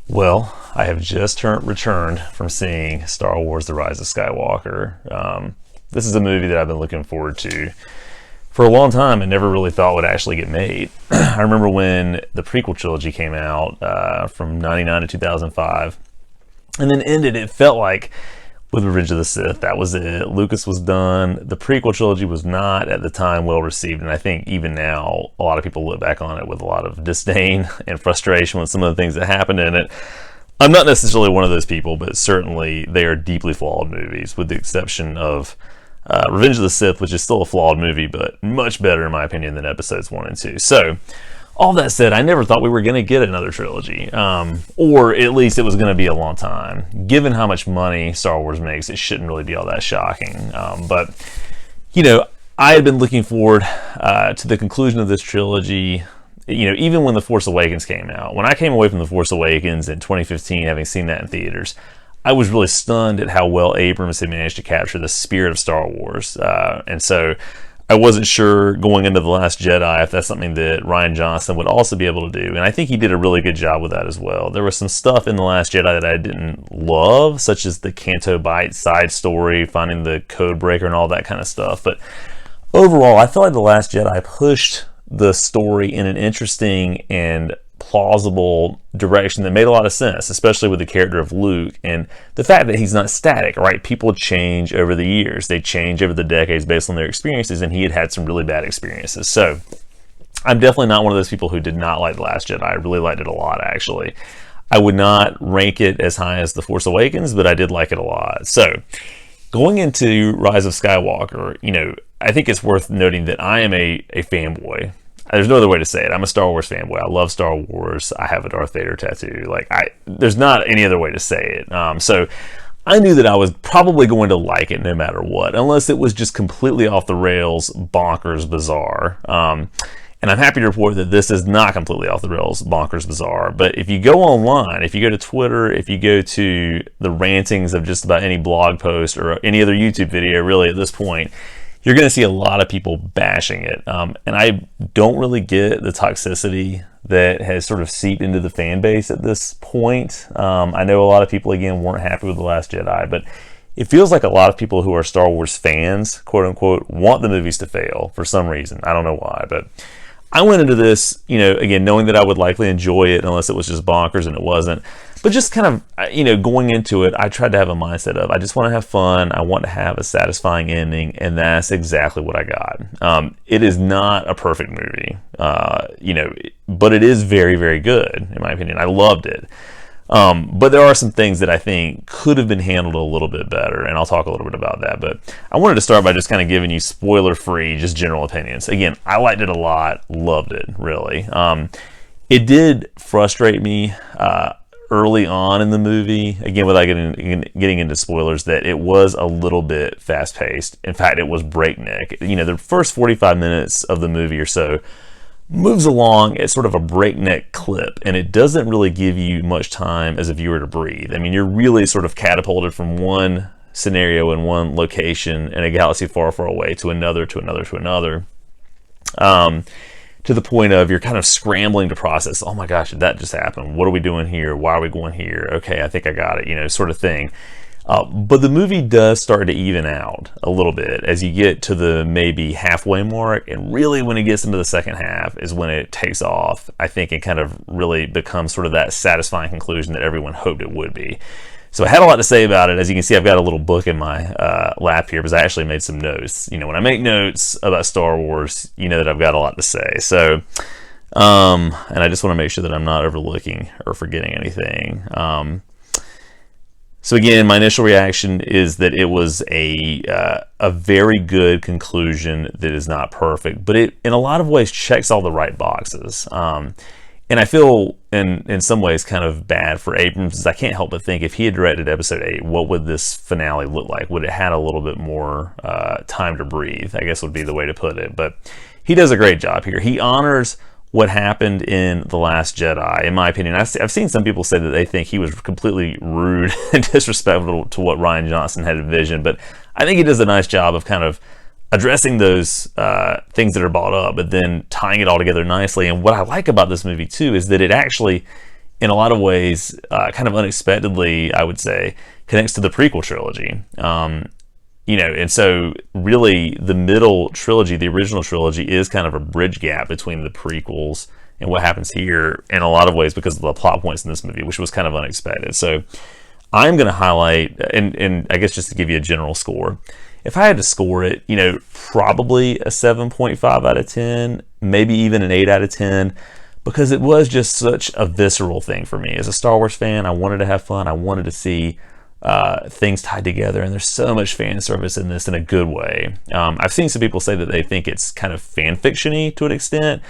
Well, I have just returned from seeing Star Wars The Rise of Skywalker. This is a movie that I've been looking forward to for a long time and never really thought would actually get made. I remember when the prequel trilogy came out from 99 to 2005 and then ended. It felt like with Revenge of the Sith, that was it. Lucas was done. The prequel trilogy was not at the time well received, and I think even now a lot of people look back on it with a lot of disdain and frustration with some of the things that happened in it. I'm not necessarily one of those people, but certainly they are deeply flawed movies, with the exception of Revenge of the Sith, which is still a flawed movie, but much better in my opinion than episodes 1 and 2. So all that said, I never thought we were going to get another trilogy, or at least it was going to be a long time. Given how much money Star Wars makes, it shouldn't really be all that shocking. But, you know, I had been looking forward to the conclusion of this trilogy, you know, even when The Force Awakens came out. When I came away from The Force Awakens in 2015, having seen that in theaters, I was really stunned at how well Abrams had managed to capture the spirit of Star Wars. And so I wasn't sure going into The Last Jedi if that's something that Rian Johnson would also be able to do, and I think he did a really good job with that as well. There was some stuff in The Last Jedi that I didn't love, such as the Canto Bight side story, finding the code breaker and all that kind of stuff, but overall I feel like The Last Jedi pushed the story in an interesting and plausible direction that made a lot of sense, especially with the character of Luke and the fact that he's not static, right? People change over the years. They change over the decades based on their experiences, and he had had some really bad experiences. So I'm definitely not one of those people who did not like The Last Jedi. I really liked it a lot, actually. I would not rank it as high as The Force Awakens, but I did like it a lot. So going into Rise of Skywalker, you know, I think it's worth noting that I am a fanboy. There's no other way to say it. I'm a Star Wars fanboy. I love Star Wars. I have a Darth Vader tattoo. There's not any other way to say it. So I knew that I was probably going to like it no matter what, unless it was just completely off the rails, bonkers, bizarre. And I'm happy to report that this is not completely off the rails, bonkers, bizarre. But if you go online, if you go to Twitter, if you go to the rantings of just about any blog post or any other YouTube video, really at this point, you're going to see a lot of people bashing it. And I don't really get the toxicity that has sort of seeped into the fan base at this point. I know a lot of people, again, weren't happy with The Last Jedi, but it feels like a lot of people who are Star Wars fans, quote unquote, want the movies to fail for some reason. I don't know why, but I went into this, you know, again, knowing that I would likely enjoy it unless it was just bonkers, and it wasn't. But just kind of, you know, going into it, I tried to have a mindset of, I just want to have fun. I want to have a satisfying ending, and that's exactly what I got. It is not a perfect movie, you know, but it is very, very good, in my opinion. I loved it. But there are some things that I think could have been handled a little bit better, and I'll talk a little bit about that. But I wanted to start by just kind of giving you spoiler-free, just general opinions. Again, I liked it a lot, loved it, really. It did frustrate me early on in the movie, again, without getting into spoilers, that it was a little bit fast-paced. In fact, it was breakneck. You know, the first 45 minutes of the movie or so moves along at sort of a breakneck clip, and it doesn't really give you much time as a viewer to breathe. I mean, you're really sort of catapulted from one scenario in one location in a galaxy far, far away to another, to another, to another, to the point of you're kind of scrambling to process, oh my gosh, did that just happen? What are we doing here? Why are we going here? Okay, I think I got it, you know, sort of thing. But the movie does start to even out a little bit as you get to the maybe halfway mark, and really when it gets into the second half is when it takes off, I think, and kind of really becomes sort of that satisfying conclusion that everyone hoped it would be. So I had a lot to say about it. As you can see, I've got a little book in my lap here because I actually made some notes. You know, when I make notes about Star Wars, you know that I've got a lot to say. So, and I just want to make sure that I'm not overlooking or forgetting anything. So again, my initial reaction is that it was a very good conclusion that is not perfect, but it, in a lot of ways, checks all the right boxes. And I feel, in some ways, kind of bad for Abrams, because I can't help but think if he had directed Episode 8, what would this finale look like? Would it had a little bit more time to breathe, I guess would be the way to put it. But he does a great job here. He honors what happened in The Last Jedi, in my opinion. I've seen some people say that they think he was completely rude and disrespectful to what Rian Johnson had envisioned, but I think he does a nice job of kind of addressing those things that are brought up, but then tying it all together nicely. And what I like about this movie too is that it actually in a lot of ways, kind of unexpectedly, I would say, connects to the prequel trilogy. And so really the middle trilogy, the original trilogy, is kind of a bridge gap between the prequels and what happens here in a lot of ways because of the plot points in this movie, which was kind of unexpected. So I'm going to highlight, and I guess just to give you a general score, if I had to score it, probably a 7.5 out of 10, maybe even an 8 out of 10, because it was just such a visceral thing for me. As a Star Wars fan, I wanted to have fun. I wanted to see things tied together, and there's so much fan service in this in a good way. I've seen some people say that they think it's kind of fan fiction-y to an extent,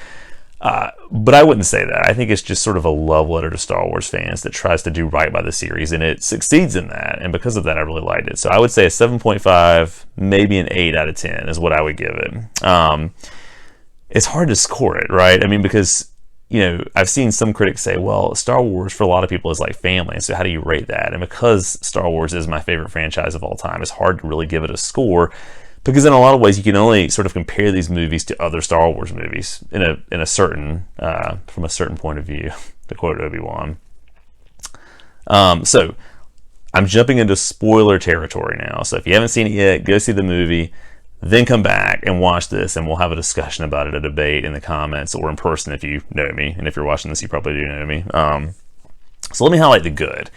but I wouldn't say that. I think it's just sort of a love letter to Star Wars fans that tries to do right by the series, and it succeeds in that, and because of that I really liked it. So I would say a 7.5, maybe an 8 out of 10 is what I would give it. It's hard to score it, right? I mean, because I've seen some critics say, well, Star Wars for a lot of people is like family, so how do you rate that? And because Star Wars is my favorite franchise of all time, it's hard to really give it a score, because in a lot of ways you can only sort of compare these movies to other Star Wars movies in a certain from a certain point of view, to quote Obi-Wan. So I'm jumping into spoiler territory now, so if you haven't seen it yet, go see the movie, then come back and watch this, and we'll have a discussion about it, a debate in the comments or in person if you know me. And if you're watching this, you probably do know me. So let me highlight the good.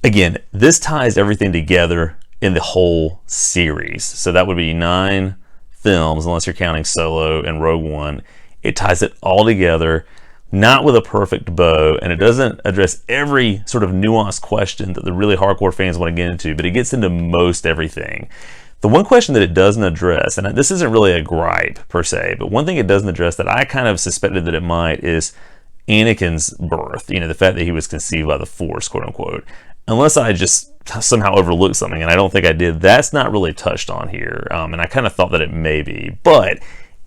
Again, this ties everything together in the whole series. So that would be 9 films, unless you're counting Solo and Rogue One. It ties it all together, not with a perfect bow, and it doesn't address every sort of nuanced question that the really hardcore fans want to get into, but it gets into most everything. The one question that it doesn't address, and this isn't really a gripe per se, but one thing it doesn't address that I kind of suspected that it might is Anakin's birth, the fact that he was conceived by the Force, quote unquote. Unless I just somehow overlooked something, and I don't think I did, that's not really touched on here, and I kind of thought that it may be. But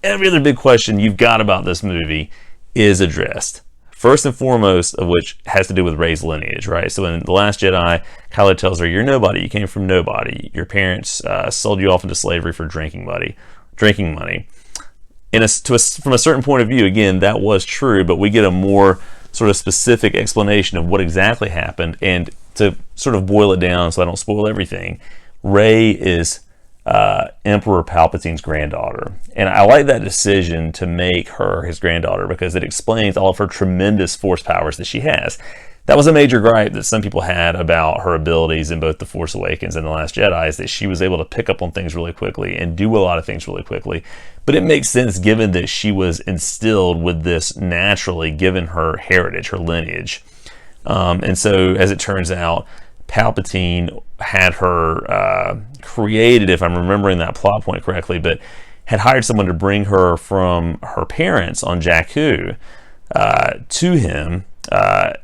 every other big question you've got about this movie is addressed. First and foremost of which has to do with Rey's lineage, right? So in The Last Jedi, Kylo tells her, you're nobody, you came from nobody. Your parents sold you off into slavery for drinking money. From a certain point of view, again, that was true, but we get a more sort of specific explanation of what exactly happened. And to sort of boil it down so I don't spoil everything, Rey is Emperor Palpatine's granddaughter. And I like that decision to make her his granddaughter because it explains all of her tremendous force powers that she has. That was a major gripe that some people had about her abilities in both The Force Awakens and The Last Jedi, is that she was able to pick up on things really quickly and do a lot of things really quickly. But it makes sense given that she was instilled with this naturally, given her heritage, her lineage. And so, as it turns out, Palpatine had her created, if I'm remembering that plot point correctly, but had hired someone to bring her from her parents on Jakku to him,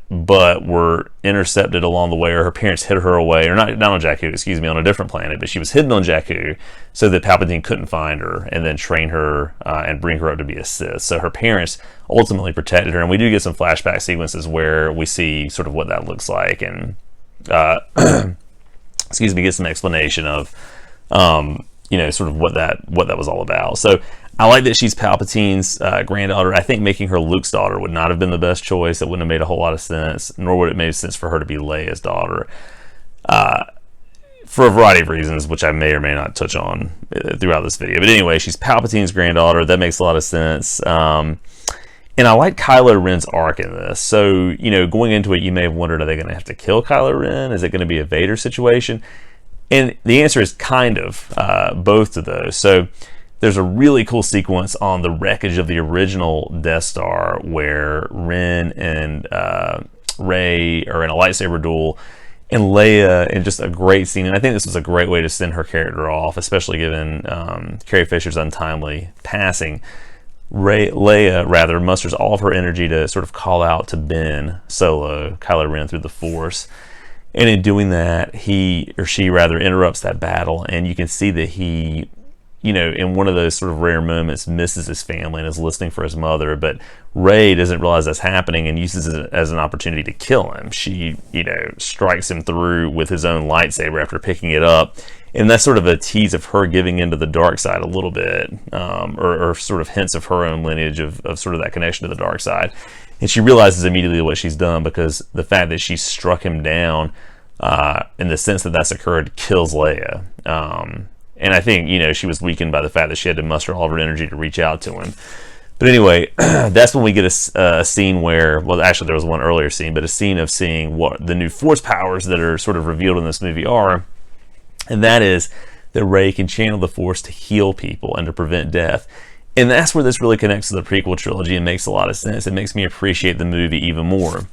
but were intercepted along the way, or her parents hid her away, or not on Jakku, excuse me, on a different planet, but she was hidden on Jakku so that Palpatine couldn't find her and then train her and bring her up to be a Sith. So her parents ultimately protected her, and we do get some flashback sequences where we see sort of what that looks like, and get some explanation of sort of what that was all about. So I like that she's Palpatine's granddaughter. I think making her Luke's daughter would not have been the best choice. It wouldn't have made a whole lot of sense, nor would it make sense for her to be Leia's daughter, for a variety of reasons, which I may or may not touch on throughout this video. But anyway, she's Palpatine's granddaughter. That makes a lot of sense. And I like Kylo Ren's arc in this. So, going into it, you may have wondered, are they going to have to kill Kylo Ren? Is it going to be a Vader situation? And the answer is kind of both of those. So there's a really cool sequence on the wreckage of the original Death Star where Ren and Rey are in a lightsaber duel, and Leia, in just a great scene. And I think this was a great way to send her character off, especially given Carrie Fisher's untimely passing. Leia musters all of her energy to sort of call out to Ben Solo, Kylo Ren, through the Force. And in doing that, he or she interrupts that battle, and you can see that he, in one of those sort of rare moments, misses his family and is listening for his mother. But Rey doesn't realize that's happening and uses it as an opportunity to kill him. She, strikes him through with his own lightsaber after picking it up. And that's sort of a tease of her giving into the dark side a little bit, or sort of hints of her own lineage of sort of that connection to the dark side. And she realizes immediately what she's done, because the fact that she struck him down, in the sense that that's occurred, kills Leia. And I think, she was weakened by the fact that she had to muster all of her energy to reach out to him. But anyway, that's when we get a scene where, well, actually there was one earlier scene, but a scene of seeing what the new force powers that are sort of revealed in this movie are. And that is that Rey can channel the force to heal people and to prevent death. And that's where this really connects to the prequel trilogy and makes a lot of sense. It makes me appreciate the movie even more.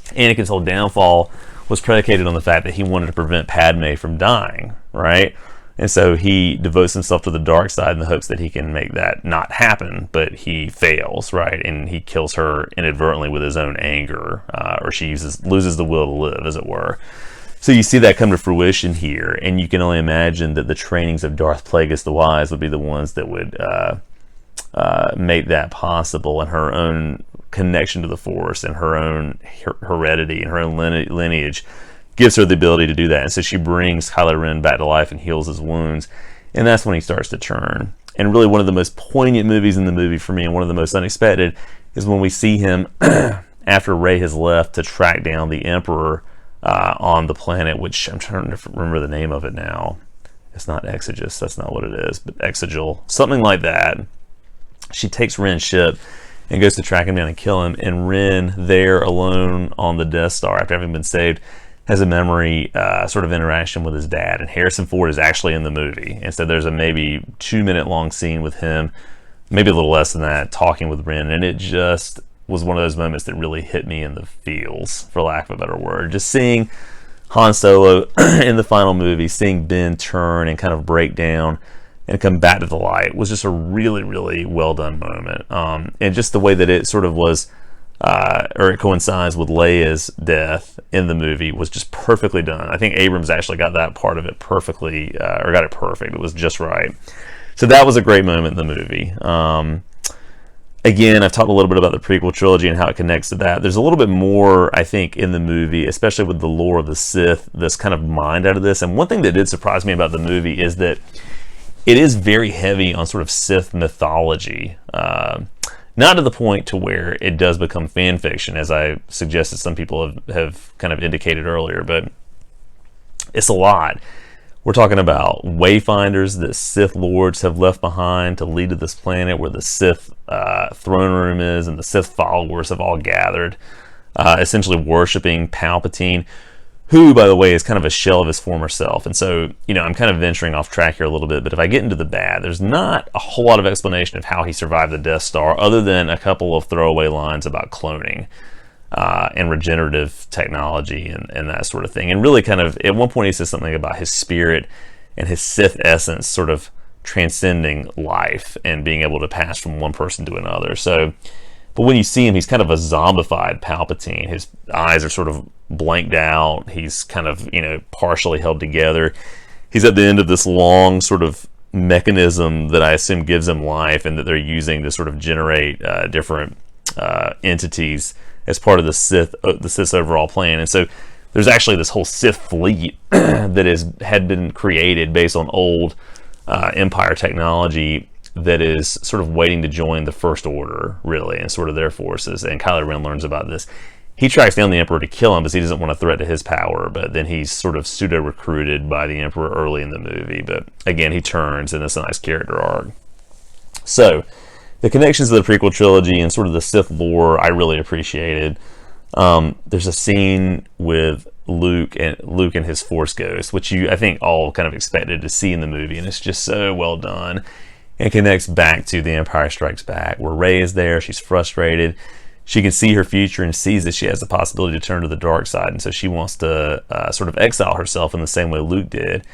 Anakin's whole downfall was predicated on the fact that he wanted to prevent Padme from dying, right? And so he devotes himself to the dark side in the hopes that he can make that not happen, but he fails, right? And he kills her inadvertently with his own anger, or she loses the will to live, as it were. So you see that come to fruition here, and you can only imagine that the trainings of Darth Plagueis the Wise would be the ones that would make that possible, and her own connection to the Force and her own heredity and her own lineage gives her the ability to do that. And so she brings Kylo Ren back to life and heals his wounds, and that's when he starts to turn. And really one of the most poignant movies in the movie for me, and one of the most unexpected, is when we see him after Rey has left to track down the Emperor on the planet, which I'm trying to remember the name of it now. It's not Exegus, that's not what it is, but Exegil, something like that. She takes Ren's ship and goes to track him down and kill him, and Ren, there alone on the Death Star after having been saved, has a memory sort of interaction with his dad, and Harrison Ford is actually in the movie. And so there's a maybe 2-minute long scene with him, maybe a little less than that, talking with Ren, and it just was one of those moments that really hit me in the feels, for lack of a better word. Just seeing Han Solo in the final movie, seeing Ben turn and kind of break down and come back to the light was just a really, really well done moment. And just the way that it sort of was, or it coincides with Leia's death in the movie, was just perfectly done. I think Abrams actually got that part of it perfectly, or got it perfect. It was just right. So that was a great moment in the movie. Again, I've talked a little bit about the prequel trilogy and how it connects to that. There's a little bit more, I think, in the movie, especially with the lore of the Sith, that's kind of mined out of this. And one thing that did surprise me about the movie is that it is very heavy on sort of Sith mythology. Not to the point to where it does become fan fiction, as I suggested some people have kind of indicated earlier, but it's a lot. We're talking about wayfinders that Sith Lords have left behind to lead to this planet where the Sith throne room is, and the Sith followers have all gathered, essentially worshiping Palpatine, who, by the way, is kind of a shell of his former self. And so, I'm kind of venturing off track here a little bit, but if I get into the bad, there's not a whole lot of explanation of how he survived the Death Star, other than a couple of throwaway lines about cloning and regenerative technology and that sort of thing. And really kind of, at one point he says something about his spirit and his Sith essence sort of transcending life and being able to pass from one person to another. So, but when you see him, he's kind of a zombified Palpatine. His eyes are sort of blanked out. He's kind of, partially held together. He's at the end of this long sort of mechanism that I assume gives him life, and that they're using to sort of generate different entities as part of the Sith's overall plan. And so there's actually this whole Sith fleet that had been created based on old Empire technology that is sort of waiting to join the First Order, really, and sort of their forces. And Kylo Ren learns about this. He tracks down the Emperor to kill him because he doesn't want a threat to his power, but then he's sort of pseudo-recruited by the Emperor early in the movie. But again, he turns, and it's a nice character arc. So, the connections to the prequel trilogy and sort of the Sith lore, I really appreciated. There's a scene with Luke and his Force Ghost, which I think all kind of expected to see in the movie, and it's just so well done. And connects back to The Empire Strikes Back, where Rey is there. She's frustrated. She can see her future and sees that she has the possibility to turn to the dark side, and so she wants to sort of exile herself in the same way Luke did.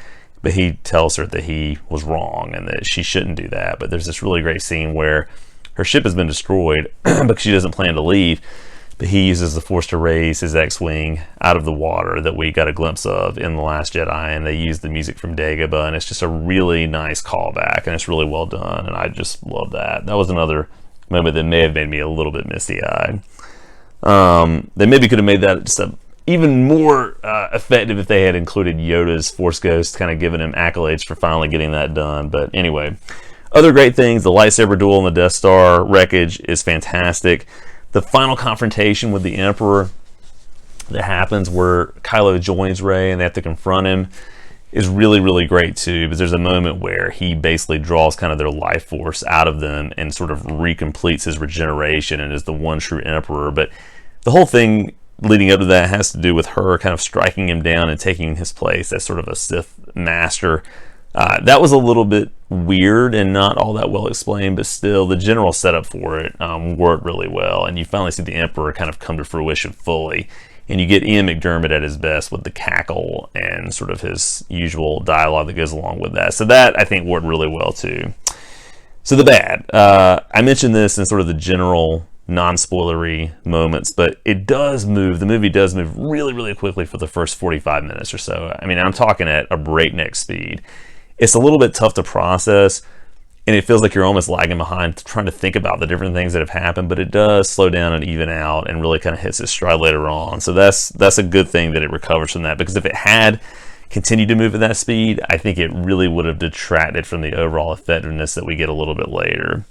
But he tells her that he was wrong and that she shouldn't do that. But there's this really great scene where her ship has been destroyed because she doesn't plan to leave. But he uses the Force to raise his X-Wing out of the water that we got a glimpse of in The Last Jedi, and they use the music from Dagobah, and it's just a really nice callback, and it's really well done, and I just love that. That was another moment that may have made me a little bit misty-eyed. They maybe could have made that just even more effective if they had included Yoda's Force Ghost, kind of giving him accolades for finally getting that done. But anyway, other great things, the lightsaber duel on the Death Star wreckage is fantastic. The final confrontation with the Emperor that happens where Kylo joins Rey and they have to confront him is really, really great too, because there's a moment where he basically draws kind of their life force out of them and sort of recompletes his regeneration and is the one true Emperor. But the whole thing leading up to that has to do with her kind of striking him down and taking his place as sort of a Sith master. That was a little bit weird and not all that well explained, but still the general setup for it worked really well, and you finally see the Emperor kind of come to fruition fully. And you get Ian McDiarmid at his best with the cackle and sort of his usual dialogue that goes along with that. So that, I think, worked really well, too. So the bad. I mentioned this in sort of the general non-spoilery moments, but it does move. The movie does move really, really quickly for the first 45 minutes or so. I mean, I'm talking at a breakneck speed. It's a little bit tough to process, and it feels like you're almost lagging behind trying to think about the different things that have happened, but it does slow down and even out and really kind of hits its stride later on. So that's a good thing that it recovers from that, because if it had continued to move at that speed, I think it really would have detracted from the overall effectiveness that we get a little bit later.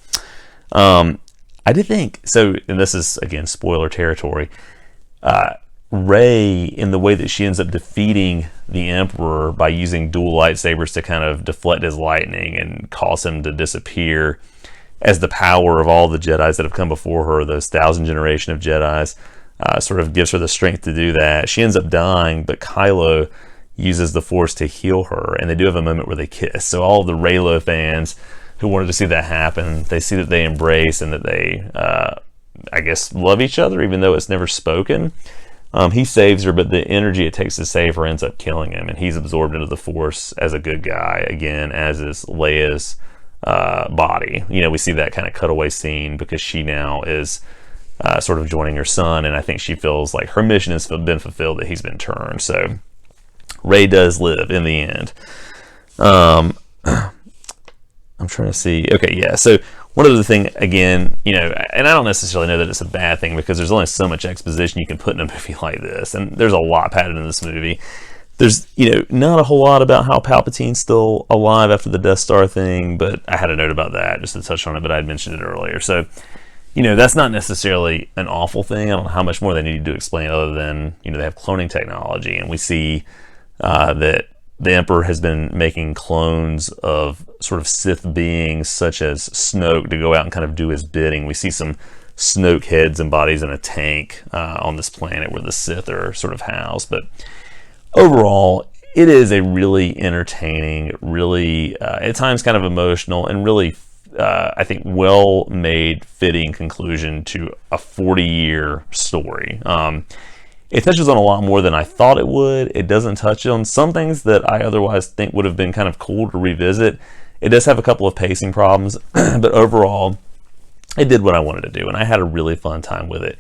I did think, so, and this is, again, spoiler territory, Rey, in the way that she ends up defeating the Emperor by using dual lightsabers to kind of deflect his lightning and cause him to disappear, as the power of all the Jedis that have come before her, those 1,000 generation of Jedis, sort of gives her the strength to do that. She ends up dying, but Kylo uses the Force to heal her, and they do have a moment where they kiss. So all of the Reylo fans who wanted to see that happen, they see that they embrace and that they, I guess, love each other, even though it's never spoken. He saves her, but the energy it takes to save her ends up killing him, and he's absorbed into the Force as a good guy, again, as is Leia's body. You know, we see that kind of cutaway scene because she now is sort of joining her son, and I think she feels like her mission has been fulfilled, that he's been turned. So Rey does live in the end. I'm trying to see. Okay, yeah. So one other thing, again, you know, and I don't necessarily know that it's a bad thing, because there's only so much exposition you can put in a movie like this, and there's a lot padded in this movie. There's, you know, not a whole lot about how Palpatine's still alive after the Death Star thing, but I had a note about that just to touch on it, but I had mentioned it earlier. So, you know, that's not necessarily an awful thing. I don't know how much more they need to explain other than, you know, they have cloning technology, and we see that the Emperor has been making clones of sort of Sith beings such as Snoke to go out and kind of do his bidding. We see some Snoke heads and bodies in a tank on this planet where the Sith are sort of housed. But overall, it is a really entertaining, really, at times kind of emotional, and really, I think, well-made, fitting conclusion to a 40-year story. It touches on a lot more than I thought it would. It doesn't touch on some things that I otherwise think would have been kind of cool to revisit. It does have a couple of pacing problems, but overall, it did what I wanted to do, and I had a really fun time with it.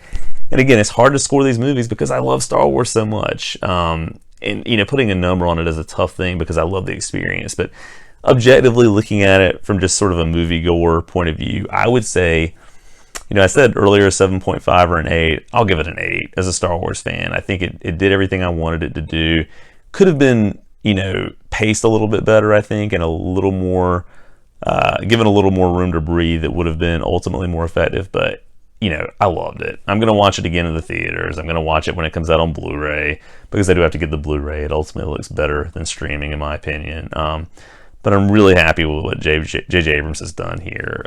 And again, it's hard to score these movies because I love Star Wars so much. And, you know, putting a number on it is a tough thing because I love the experience. But objectively looking at it from just sort of a moviegoer point of view, I would say, you know, I said earlier 7.5 or an 8. I'll give it an 8 as a Star Wars fan. I think it did everything I wanted it to do. Could have been, you know, paced a little bit better, I think, and a little more, given a little more room to breathe. It would have been ultimately more effective, but, you know, I loved it. I'm going to watch it again in the theaters. I'm going to watch it when it comes out on Blu-ray, because I do have to get the Blu-ray. It ultimately looks better than streaming, in my opinion. But I'm really happy with what J.J. Abrams has done here.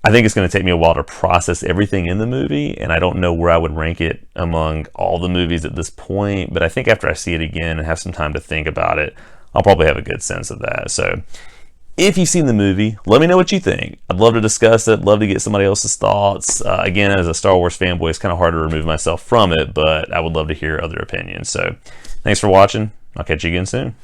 I think it's going to take me a while to process everything in the movie, and I don't know where I would rank it among all the movies at this point, but I think after I see it again and have some time to think about it, I'll probably have a good sense of that. So if you've seen the movie, let me know what you think. I'd love to discuss it, love to get somebody else's thoughts. Again, as a Star Wars fanboy, it's kind of hard to remove myself from it, but I would love to hear other opinions. So thanks for watching. I'll catch you again soon.